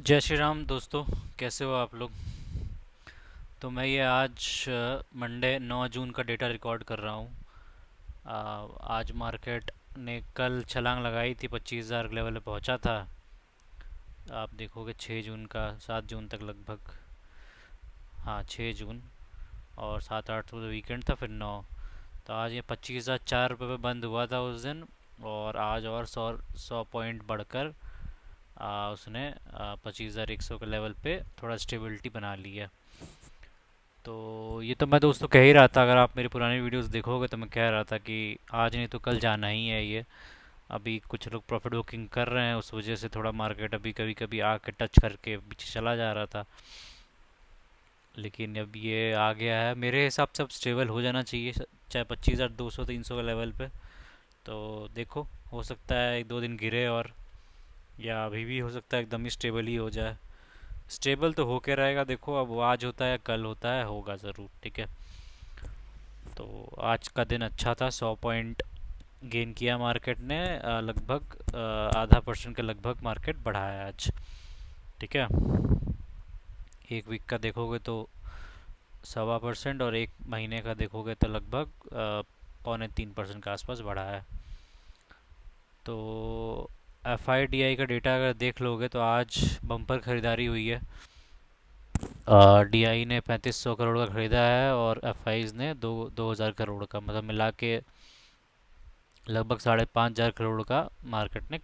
जय श्री राम दोस्तों। कैसे हो आप लोग। तो मैं ये आज मंडे 9 जून का डेटा रिकॉर्ड कर रहा हूँ। आज मार्केट ने कल छलांग लगाई थी, 25,000 लेवल पे पहुँचा था। आप देखोगे 6 जून का 7 जून तक लगभग। हाँ, 6 जून। और 7 8 तो वीकेंड था, फिर 9। तो आज ये 25,004 रुपये पे बंद हुआ था उस दिन। और आज और 100 पॉइंट बढ़कर उसने 25,100 के लेवल पे थोड़ा स्टेबिलिटी बना ली है। तो ये तो मैं दोस्तों कह ही रहा था, अगर आप मेरी पुरानी वीडियोस देखोगे तो मैं कह रहा था कि आज नहीं तो कल जाना ही है ये। अभी कुछ लोग प्रॉफिट बुकिंग कर रहे हैं, उस वजह से थोड़ा मार्केट अभी कभी कभी आके टच करके पीछे चला जा रहा था। लेकिन अब ये आ गया है, मेरे हिसाब से अब स्टेबल हो जाना चाहिए, चाहे 25,200 300 के लेवल पे। तो देखो, हो सकता है एक दो दिन गिरे, और या अभी भी हो सकता है एकदम ही स्टेबल ही हो जाए। स्टेबल तो होके रहेगा, देखो अब वो आज होता है कल होता है, होगा ज़रूर, ठीक है। तो आज का दिन अच्छा था, 100 पॉइंट गेन किया मार्केट ने। लगभग आधा परसेंट के लगभग मार्केट बढ़ा है आज, ठीक है। एक वीक का देखोगे तो 1.25%, और एक महीने का देखोगे तो लगभग 2.75% के आसपास बढ़ा है। तो FIDI का डेटा अगर देख लोगे तो आज बम्पर खरीदारी हुई है। DI ने 3500 करोड़ का खरीदा है, और FIs ने 2,000 करोड़ का, मतलब मिला के लगभग 5,500 करोड़ का मार्केट में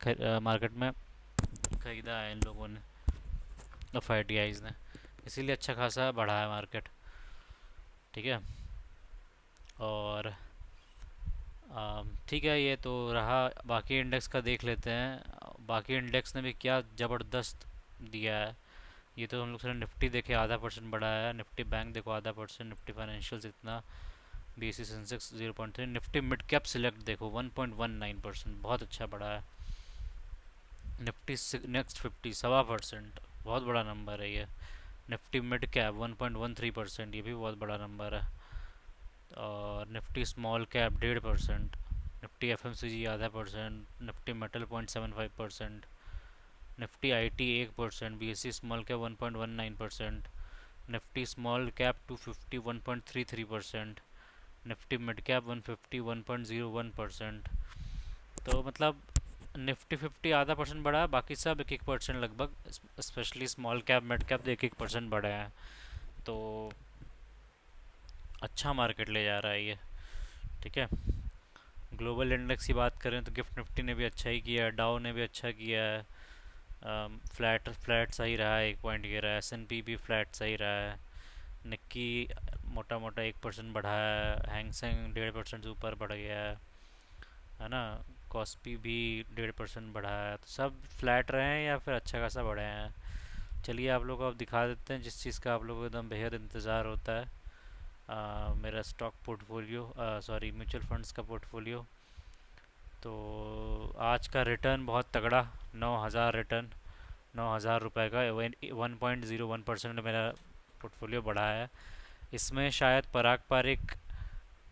खरीदा है इन लोगों ने, FIDIs ने। इसीलिए अच्छा खासा बढ़ा है मार्केट, ठीक है। और ठीक है, ये तो रहा। बाकी इंडेक्स का देख लेते हैं, बाकी इंडेक्स ने भी क्या ज़बरदस्त दिया है। ये तो हम लोग से निफ्टी देखे आधा परसेंट बढ़ा है, निफ्टी बैंक देखो आधा परसेंट, निफ्टी फाइनेंशियल्स इतना, BSE Sensex 0.3, Nifty mid cap select देखो 1.19%, बहुत अच्छा बढ़ा है। निफ्टी नेक्स्ट 50 1.25%, बहुत बड़ा नंबर है ये। निफ्टी मिड कैप 1.13%, ये भी बहुत बड़ा नंबर है। और Nifty small cap 1.5%, Nifty FMCG आधा percent, Nifty metal 0.75%, Nifty IT 1%, BSE small cap 1.19%, Nifty small cap 250 1.33%, Nifty mid cap 150 1.01%। तो मतलब निफ्टी 50 आधा परसेंट बढ़ा है, बाकी सब 1-1% लगभग, specially small cap mid cap 1-1% बढ़े हैं। तो अच्छा मार्केट ले जा रहा है ये, ठीक है। ग्लोबल इंडेक्स की बात करें तो गिफ्ट निफ्टी ने भी अच्छा ही किया है, डाउ ने भी अच्छा किया है। फ्लैट फ्लैट सही रहा है, 1 पॉइंट गिरा है। S&P भी फ्लैट सही रहा है। निक्की मोटा मोटा 1% बढ़ा है, हैंगसेंग 1.5% से ऊपर बढ़ गया है ना। कॉस्पी भी 1.5% बढ़ा है। तो सब फ्लैट रहे हैं या फिर अच्छा खासा बढ़े हैं। चलिए आप लोग को अब दिखा देते हैं जिस चीज़ का आप लोगों को एकदम बेहद इंतज़ार होता है। मेरा stock portfolio, sorry mutual funds का पोर्टफोलियो। तो आज का रिटर्न बहुत तगड़ा, 9,000 रिटर्न, 9,000 रुपये का 1.01% मेरा पोर्टफोलियो बढ़ा है। इसमें शायद पराग पारिक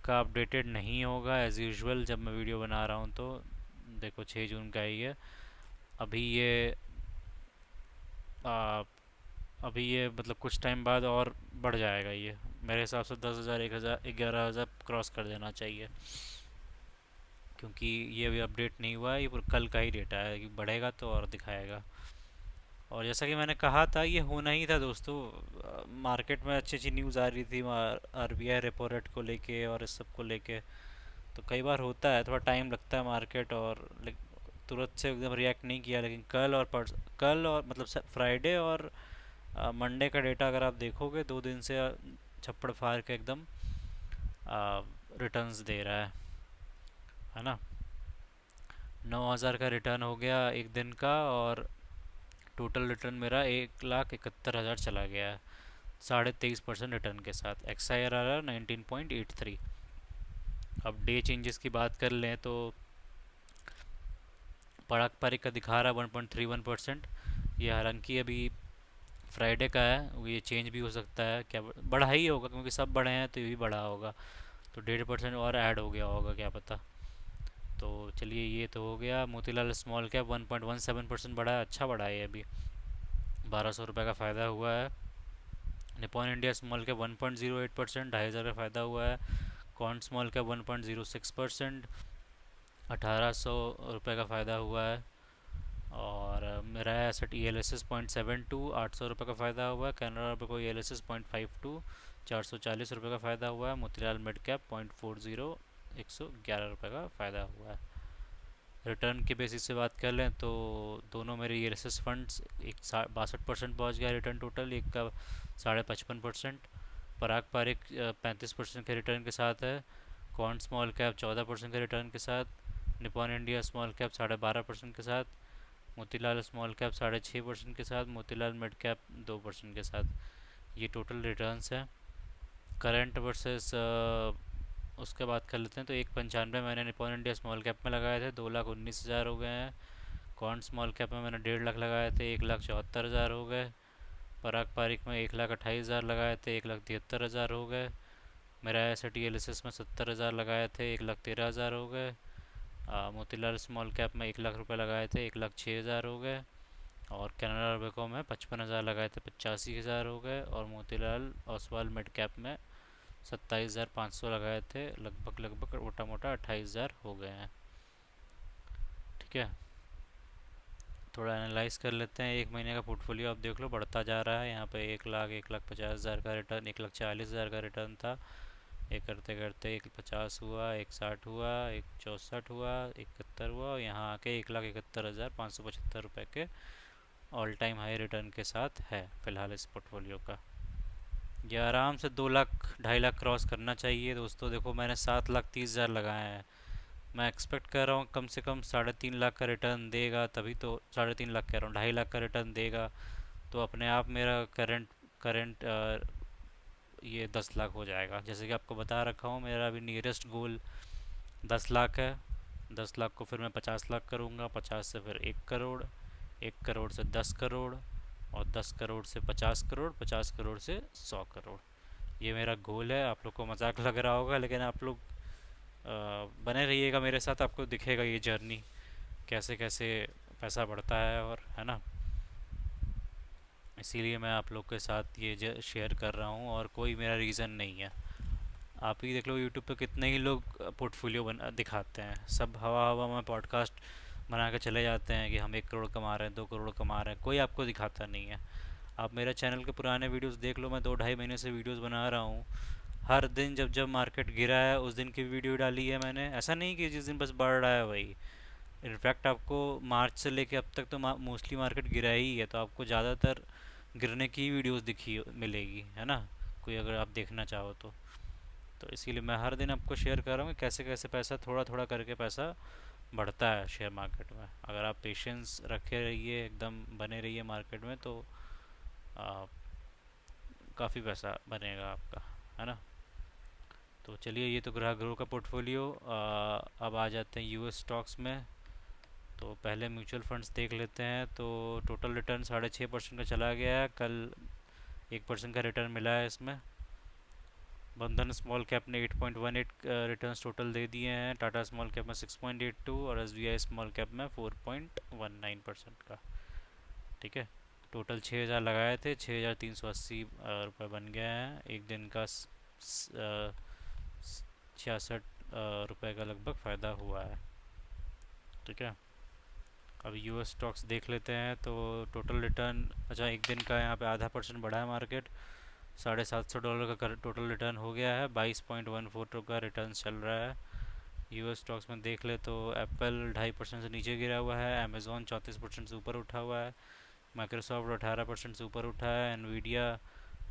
का अपडेटेड नहीं होगा एज़ यूजुअल, जब मैं वीडियो बना रहा हूँ तो। देखो 6 जून का ही है। अभी ये आ, अभी ये मतलब कुछ टाइम बाद और बढ़ जाएगा ये। मेरे हिसाब से 10,000 1,000 11,000 क्रॉस कर देना चाहिए, क्योंकि ये अभी अपडेट नहीं हुआ है, ये पूरा कल का ही डेटा है कि बढ़ेगा तो और दिखाएगा। और जैसा कि मैंने कहा था, ये होना ही था दोस्तों। मार्केट में अच्छी अच्छी न्यूज़ आ रही थी, RBI रेपो रेट को लेके और इस सब को लेके। तो कई बार होता है, थोड़ा टाइम लगता है मार्केट, और तुरंत से एकदम रिएक्ट नहीं किया। लेकिन कल और मतलब फ्राइडे और मंडे का डेटा अगर आप देखोगे, 2 दिन से छप्पड़ फाड़ के एकदम रिटर्न्स दे रहा है ना। 9,000 का रिटर्न हो गया एक दिन का, और टोटल रिटर्न मेरा 1,71,000 चला गया है, 23.5% रिटर्न के साथ। XIR आ रहा है 19.83। अब डे चेंजेस की बात कर लें तो पराग पारिक का दिखा रहा है 1.31%। ये हालांकि अभी फ्राइडे का है, वो ये चेंज भी हो सकता है, क्या बढ़ा ही होगा क्योंकि सब बढ़े हैं तो ये भी बढ़ा होगा। तो 1.5% और ऐड हो गया होगा, क्या पता। तो चलिए, ये तो हो गया। मोतीलाल स्मॉल कैप 1.17% बढ़ा है, अच्छा बढ़ा है ये अभी। ₹1200 का फ़ायदा हुआ है। निपॉन इंडिया स्मॉल कैप 1.08%, 2,500 का फ़ायदा हुआ है। कॉन स्मॉल कैप 1.06%, ₹1,800 का फ़ायदा हुआ है। और मेरा asset E L S S 0.72, ₹800 का फ़ायदा हुआ है। कैनरा रुपये को ई एल एस एस 0.52, ₹440 का फ़ायदा हुआ है। मोतीलाल मिड कैप 0.40, ₹111 का फ़ायदा हुआ है। रिटर्न के बेसिस से बात कर लें तो दोनों मेरे E L S S funds एक 62% पहुँच गया रिटर्न टोटल, एक का 55.5%। पराग पारिक 35% के रिटर्न के साथ है। कॉर्न स्मॉल कैप 14% के रिटर्न के साथ। निपॉन इंडिया स्मॉल कैप 12.5% के साथ। मोतीलाल स्मॉल कैप 6.5% के साथ। मोतीलाल मिड कैप 2% के साथ। ये टोटल रिटर्न्स है। करंट वर्सेस उसके बात कर लेते हैं तो 1.95 मैंने निपॉन इंडिया स्मॉल कैप में लगाए थे, 2,19,000 हो गए हैं। कॉर्न स्मॉल कैप में मैंने 1.5 लाख लगाए थे, 1,74,000 हो गए। पराग पारिक में 1,28,000 लगाए थे, 1,73,000 हो गए। मेरा S T L S S में 70,000 लगाए थे, 1,13,000 हो गए। मोतीलाल स्मॉल कैप में 1 लाख रुपए लगाए थे, 1,06,000 हो गए। और कैनरा बेको में 55,000 लगाए थे, 85,000 हो गए। और मोतीलाल ओसवाल मिड कैप में 27,500 लगाए थे, लगभग लगभग मोटा मोटा 28,000 हो गए हैं। ठीक है, थोड़ा एनालाइज कर लेते हैं। एक महीने का पोर्टफोलियो आप देख लो, बढ़ता जा रहा है। यहाँ पे 1 लाख, 1,50,000 का रिटर्न, 1,40,000 का रिटर्न था। एक करते करते 1,50 हुआ, 1,60 हुआ, 1,64 हुआ, 71 हुआ, और यहाँ आके 1,71,575 रुपये के ऑल टाइम हाई रिटर्न के साथ है फिलहाल इस पोर्टफोलियो का। ये आराम से 2 लाख 2.5 लाख क्रॉस करना चाहिए दोस्तों। देखो मैंने 7,30,000 लगाए हैं, मैं एक्सपेक्ट कर रहा हूँ कम से कम 3.5 लाख का रिटर्न देगा, तभी तो 3.5 लाख कह रहा हूँ, 2.5 लाख का रिटर्न देगा। तो अपने आप मेरा करंट करंट ये 10 लाख हो जाएगा। जैसे कि आपको बता रखा हूँ, मेरा अभी नियरेस्ट गोल 10 लाख है। 10 लाख को फिर मैं 50 लाख करूँगा, 50 से फिर 1 करोड़, 1 करोड़ से 10 करोड़, और 10 करोड़ से 50 करोड़, 50 करोड़ से 100 करोड़। ये मेरा गोल है। आप लोग को मजाक लग रहा होगा, लेकिन आप लोग बने रहिएगा मेरे साथ, आपको दिखेगा ये जर्नी कैसे कैसे पैसा बढ़ता है, और है ना। इसीलिए मैं आप लोग के साथ ये शेयर कर रहा हूँ, और कोई मेरा रीज़न नहीं है। आप ही देख लो यूट्यूब पे कितने ही लोग पोर्टफोलियो बना दिखाते हैं, सब हवा हवा में पॉडकास्ट बना के चले जाते हैं कि हम 1 करोड़ कमा रहे हैं, 2 करोड़ कमा रहे हैं, कोई आपको दिखाता नहीं है। आप मेरे चैनल के पुराने वीडियोस देख लो, मैं 2 ढाई महीने से वीडियोस बना रहा हूँ। हर दिन जब जब मार्केट गिरा है उस दिन की वीडियो डाली है मैंने। ऐसा नहीं कि जिस दिन बस बढ़ रहा है वही। इनफैक्ट आपको मार्च से लेके अब तक तो मोस्टली मार्केट गिरा ही है, तो आपको ज़्यादातर गिरने की वीडियोस दिखी मिलेगी, है ना। कोई अगर आप देखना चाहो तो इसीलिए मैं हर दिन आपको शेयर कर रहा हूँ कि कैसे कैसे पैसा थोड़ा थोड़ा करके पैसा बढ़ता है शेयर मार्केट में। अगर आप पेशेंस रखे रहिए, एकदम बने रहिए मार्केट में, तो काफ़ी पैसा बनेगा आपका, है ना। तो चलिए, ये तो ग्राहक ग्रोह का पोर्टफोलियो। अब आ जाते हैं यूएस स्टॉक्स में। तो पहले म्यूचुअल फंड्स देख लेते हैं। तो टोटल रिटर्न 6.5% का चला गया है कल। 1% का रिटर्न मिला है इसमें। बंधन स्मॉल कैप ने 8.18 रिटर्न्स टोटल दे दिए हैं। टाटा स्मॉल कैप में 6.82, और एसबीआई स्मॉल कैप में 4.19% का। ठीक है, टोटल 6,000 लगाए थे, 6,380 रुपये बन गए हैं। एक दिन का 66 रुपये का लगभग फ़ायदा हुआ है। ठीक है, अब यूएस स्टॉक्स देख लेते हैं। तो टोटल रिटर्न, अच्छा एक दिन का यहाँ पे ½ % बढ़ा है मार्केट। $750 का टोटल रिटर्न हो गया है। 22.14 का रिटर्न चल रहा है। यूएस स्टॉक्स में देख ले तो एप्पल 2.5% से नीचे गिरा हुआ है। अमेज़ॉन 34% से ऊपर उठा हुआ है। माइक्रोसॉफ्ट 18% से ऊपर उठा है। एनवीडिया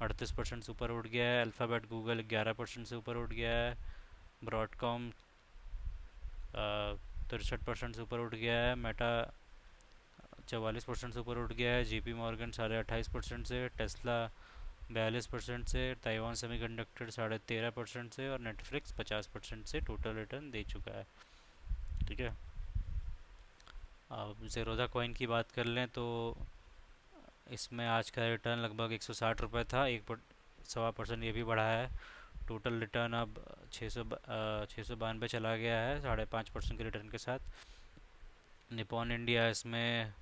38% से ऊपर उठ गया है। अल्फ़ाबेट गूगल 11% से ऊपर उठ गया है। ब्रॉडकॉम 63% से ऊपर उठ गया है। मेटा 44% से ऊपर उठ गया है। जेपी मॉर्गन 28.5% से। टेस्ला 42% से। ताइवान सेमीकंडक्टर 13.5% से। और नेटफ्लिक्स 50% से टोटल रिटर्न दे चुका है। ठीक है, अब ज़ेरोधा कॉइन की बात कर लें तो इसमें आज का रिटर्न लगभग 160 रुपये था। 1.25% ये भी बढ़ा है। टोटल रिटर्न अब 692 चला गया है, 5.5% के रिटर्न के साथ। निपॉन इंडिया इसमें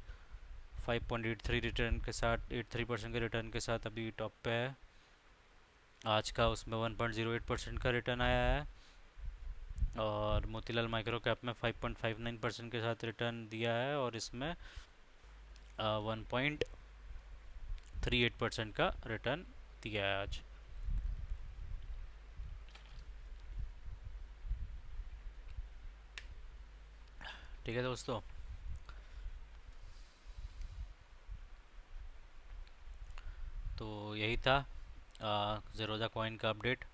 5.83 रिटर्न के साथ, 83% के रिटर्न के साथ अभी टॉप पे है आज का। उसमें 1.08% का रिटर्न आया है। और मोतीलाल माइक्रो कैप में 5.59% के साथ रिटर्न दिया है, और इसमें 1.38% का रिटर्न दिया है आज। ठीक है दोस्तों, तो यही था ज़ीरोधा कॉइन का अपडेट।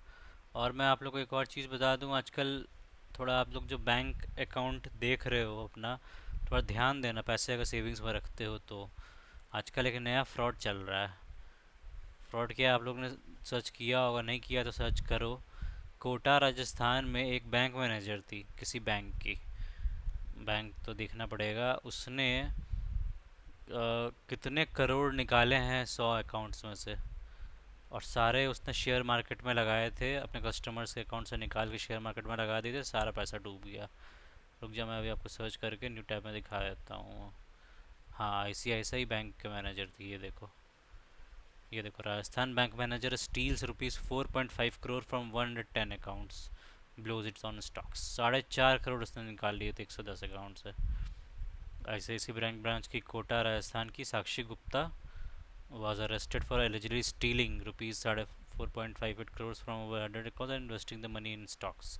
और मैं आप लोग को एक और चीज़ बता दूं, आजकल थोड़ा आप लोग जो बैंक अकाउंट देख रहे हो अपना, थोड़ा ध्यान देना, पैसे अगर सेविंग्स में रखते हो तो। आजकल एक नया फ्रॉड चल रहा है। फ्रॉड क्या है, आप लोग ने सर्च किया होगा, नहीं किया तो सर्च करो। कोटा राजस्थान में एक बैंक मैनेजर थी, किसी बैंक की, बैंक तो देखना पड़ेगा, उसने कितने करोड़ निकाले हैं 100 अकाउंट्स में से। और सारे उसने शेयर मार्केट में लगाए थे, अपने कस्टमर्स के अकाउंट से निकाल के शेयर मार्केट में लगा दिए थे, सारा पैसा डूब गया। रुक जा, मैं अभी आपको सर्च करके न्यू टैब में दिखा देता हूँ। हाँ, ICICI बैंक के मैनेजर थी, ये देखो। ये देखो, Rajasthan bank manager steals ₹4.5 crore from 110 accounts, blows its on stocks. 4.5 crore उसने निकाल लिए थे 110 अकाउंट से। ICICI बैंक ब्रांच की कोटा राजस्थान की साक्षी Gupta was arrested for allegedly stealing rupees 4.58 crores from over 100 accounts and investing the money in stocks,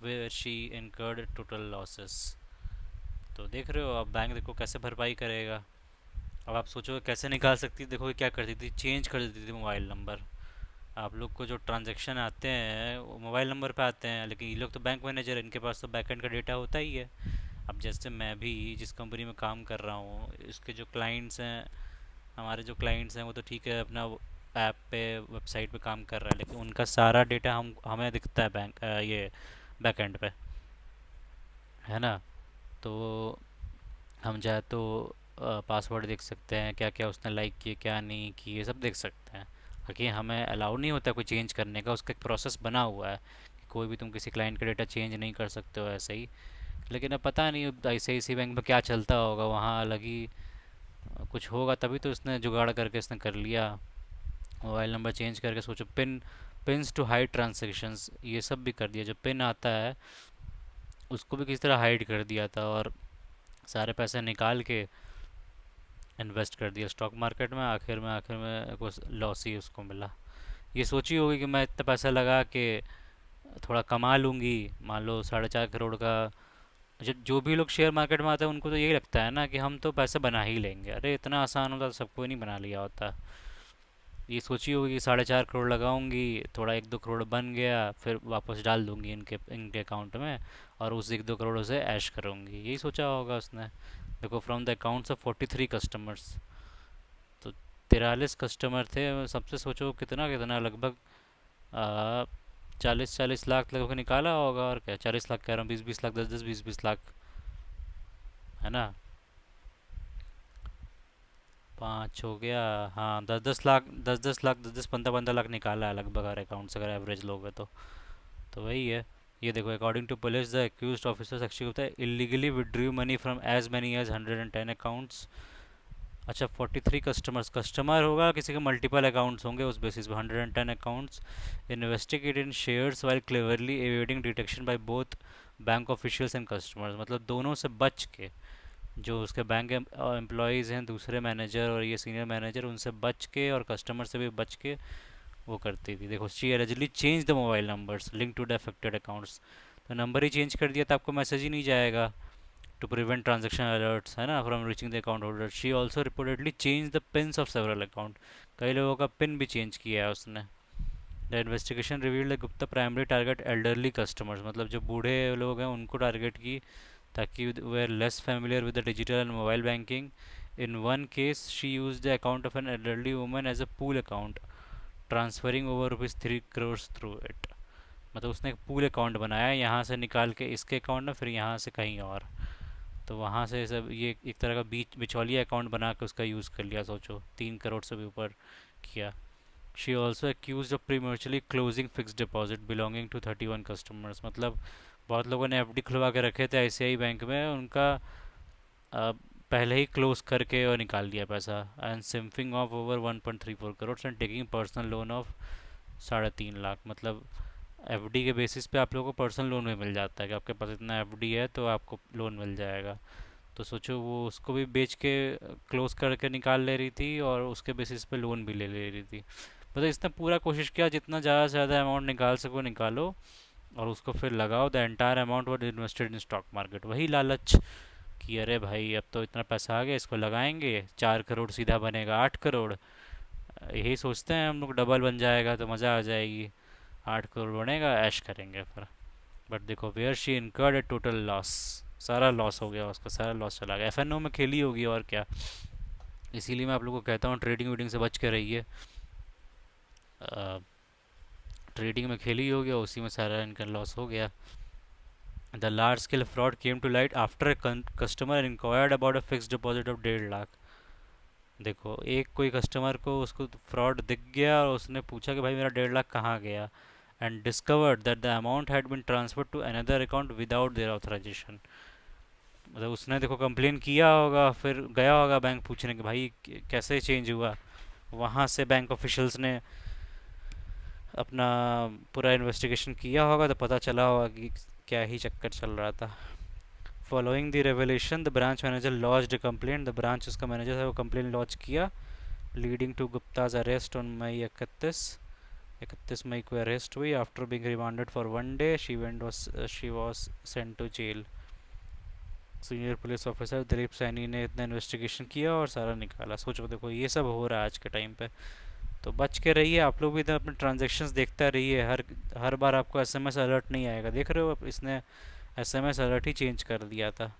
where she incurred total losses। तो देख रहे हो, अब बैंक देखो कैसे भरपाई करेगा। अब आप सोचो कैसे निकाल सकती, देखो ये क्या करती थी, चेंज कर देती थी मोबाइल नंबर। आप लोग को जो ट्रांजैक्शन आते हैं वो मोबाइल नंबर पे आते हैं, लेकिन ये लोग तो बैंक मैनेजर है, इनके पास तो बैकएंड का डेटा होता ही है। अब जैसे मैं भी जिस कंपनी में काम कर रहा हूँ, इसके जो क्लाइंट्स हैं, हमारे जो क्लाइंट्स हैं, वो तो ठीक है अपना ऐप पे, वेबसाइट पे काम कर रहा है, लेकिन उनका सारा डेटा हमें दिखता है बैंक ये बैकएंड पे, है ना। तो हम चाहे तो पासवर्ड देख सकते हैं, क्या क्या उसने लाइक किए क्या नहीं किए, ये सब देख सकते हैं। बाकी हमें अलाउ नहीं होता कोई चेंज करने का, उसका एक प्रोसेस बना हुआ है कि कोई भी तुम किसी क्लाइंट का डेटा चेंज नहीं कर सकते हो ऐसे ही। लेकिन अब पता नहीं ICICI बैंक में क्या चलता होगा, वहाँ अलग ही कुछ होगा, तभी तो इसने जुगाड़ करके इसने कर लिया। मोबाइल नंबर चेंज करके, सोचो पिन्स टू हाइड ट्रांजेक्शन्स, ये सब भी कर दिया। जो पिन आता है उसको भी किसी तरह हाइड कर दिया था, और सारे पैसे निकाल के इन्वेस्ट कर दिया स्टॉक मार्केट में। आखिर में कुछ लॉस ही उसको मिला। ये सोची होगी कि मैं इतना पैसा लगा के थोड़ा कमा लूँगी, मान लो 4.5 करोड़ का। जो भी लोग शेयर मार्केट में आते हैं उनको तो यही लगता है ना कि हम तो पैसे बना ही लेंगे, अरे इतना आसान होता तो सबको नहीं बना लिया होता। ये सोची होगी कि 4.5 करोड़ लगाऊंगी, थोड़ा 1-2 करोड़ बन गया, फिर वापस डाल दूंगी इनके इनके अकाउंट में, और उस 1-2 करोड़ से ऐश करूंगी, यही सोचा होगा उसने। देखो, from the accounts of 43 customers, तो 43 कस्टमर थे सबसे, सोचो कितना कितना, लगभग 40-40 लाख लगभग निकाला होगा। और क्या, 40 लाख कह रहा हूँ, 20-20 लाख, 10-10, 20-20 लाख, है ना। 5 हो गया, हाँ, 10-10 लाख, 10-10 लाख, 10-10, 15-15 लाख निकाला है लगभग हर अकाउंट से, अगर एवरेज लोग है तो वही है। ये देखो, according to police the accused officers actually होता है illegally withdrew money from as many as 110 accounts. अच्छा, 43 कस्टमर्स, कस्टमर होगा, किसी के मल्टीपल अकाउंट्स होंगे उस बेसिस पे। 110 accounts investigate in shares while cleverly evading detection by both bank officials and customers, मतलब दोनों से बच के, जो उसके बैंक एम्प्लॉयज़ हैं, दूसरे मैनेजर और ये सीनियर मैनेजर, उनसे बच के और कस्टमर से भी बच के वो करती थी। देखो, she illegally change the mobile numbers link to the affected accounts, तो नंबर ही चेंज कर दिया तो आपको मैसेज ही नहीं जाएगा। टू प्रिवेंट ट्रांजेक्शन अलर्ट्स, है ना, from reaching the account holder. She also reportedly change the pins of several account, कई लोगों का पिन भी चेंज किया है उसने। The investigation revealed Gupta primary target elderly customers, मतलब जो बूढ़े लोग हैं उनको टारगेट की, ताकि वे are less familiar with the digital and mobile banking. In one case she use the account of an elderly woman as a pool account, transferring over ₹3 crore through it. मतलब उसने एक पूल अकाउंट बनाया, यहाँ से निकाल के इसके अकाउंट में, फिर यहाँ से कहीं और, तो वहाँ से सब ये एक तरह का बीच बिचौलिया अकाउंट बना के उसका यूज़ कर लिया। सोचो, 3 करोड़ से भी ऊपर किया। She also accuse of prematurely closing fix deposit belonging to 31 customers, मतलब बहुत लोगों ने FD खुलवा के रखे थे ICICI बैंक में, उनका पहले ही क्लोज करके और निकाल लिया पैसा। And siphoning of over 1.34 crore and taking personal loan of 3.5 lakh. मतलब एफडी के बेसिस पे आप लोगों को पर्सनल लोन भी मिल जाता है कि आपके पास इतना एफडी है तो आपको लोन मिल जाएगा। तो सोचो वो उसको भी बेच के क्लोज करके निकाल ले रही थी और उसके बेसिस पे लोन भी ले ले रही थी। मतलब इसने पूरा कोशिश किया जितना ज़्यादा से ज़्यादा अमाउंट निकाल सको निकालो और उसको फिर लगाओ। The entire amount was invested in stock market. वही लालच कि अरे भाई अब तो इतना पैसा आ गया, इसको लगाएंगे, 4 करोड़ सीधा बनेगा 8 करोड़। यही सोचते हैं हम लोग, डबल बन जाएगा तो मज़ा आ जाएगी, 8 करोड़ बनेगा, ऐश करेंगे फिर। बट देखो where she incurred a total loss. सारा लॉस हो गया उसका, सारा लॉस चला गया। एफएनओ में खेली होगी और क्या। इसीलिए मैं आप लोगों को कहता हूँ ट्रेडिंग वीडिंग से बच के रहिए। ट्रेडिंग में खेली होगी और उसी में सारा इनका लॉस हो गया। The large scale fraud came to light after customer inquired about a fix deposit of 1.5 lakh. देखो एक कोई कस्टमर को उसको फ्रॉड दिख गया और उसने पूछा कि भाई मेरा 1.5 लाख कहाँ गया। And discovered that the amount had been transferred to another account without their authorisation. मतलब उसने देखो कंप्लेन किया होगा, फिर गया होगा बैंक पूछने कि भाई कैसे चेंज हुआ। वहाँ से बैंक ऑफिशियल्स ने अपना पूरा इन्वेस्टिगेशन किया होगा तो पता चला होगा कि क्या ही चक्कर चल रहा था। Following the revelation the branch manager launched a complaint. द ब्रांच उसका मैनेजर है वो कंप्लेन लॉन्च किया, leading to Gupta's arrest on May 31 मई को अरेस्ट हुई। After being remanded for 1 day she was sent to jail. Senior police officer Dilip Saini ने इतना इन्वेस्टिगेशन किया और सारा निकाला। सोचो देखो ये सब हो रहा है आज के टाइम पे। तो बच के रहिए आप लोग भी, इधर अपने ट्रांजेक्शन्स देखते रहिए। हर हर बार आपको एसएमएस अलर्ट नहीं आएगा। देख रहे हो इसने एसएमएस अलर्ट ही चेंज कर दिया था,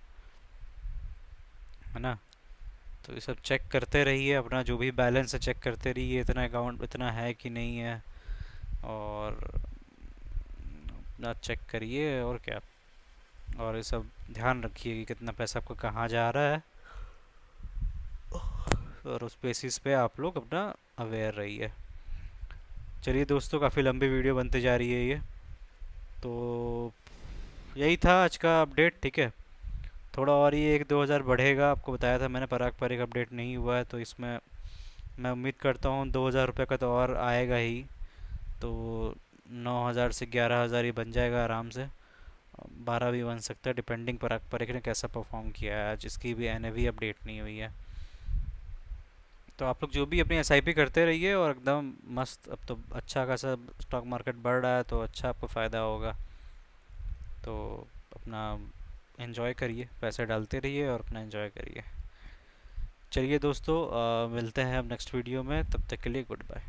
है ना। तो ये सब चेक करते रहिए, अपना जो भी बैलेंस है चेक करते रहिए, इतना अकाउंट इतना है कि नहीं है, और अपना चेक करिए और क्या। और ये सब ध्यान रखिए कि कितना पैसा आपका कहाँ जा रहा है, और उस बेसिस पे आप लोग अपना अवेयर रहिए। चलिए दोस्तों, काफ़ी लंबी वीडियो बनते जा रही है ये, तो यही था आज का अपडेट, ठीक है। थोड़ा और ये 1-2 हज़ार बढ़ेगा, आपको बताया था मैंने, पराग पर एक अपडेट नहीं हुआ है, तो इसमें मैं उम्मीद करता हूँ 2,000 रुपये का तो और आएगा ही। तो 9,000 से 11,000 ही बन जाएगा आराम से। 12 भी बन सकता है, डिपेंडिंग पराग परेख ने कैसा परफॉर्म किया है आज। इसकी भी एनएवी अपडेट नहीं हुई है। तो आप लोग जो भी अपनी एसआईपी करते रहिए और एकदम मस्त। अब तो अच्छा खासा स्टॉक मार्केट बढ़ रहा है तो अच्छा आपको फ़ायदा होगा। तो अपना एंजॉय करिए, पैसे डालते रहिए और अपना एंजॉय करिए। चलिए दोस्तों, मिलते हैं अब नेक्स्ट वीडियो में, तब तक के लिए गुड बाय।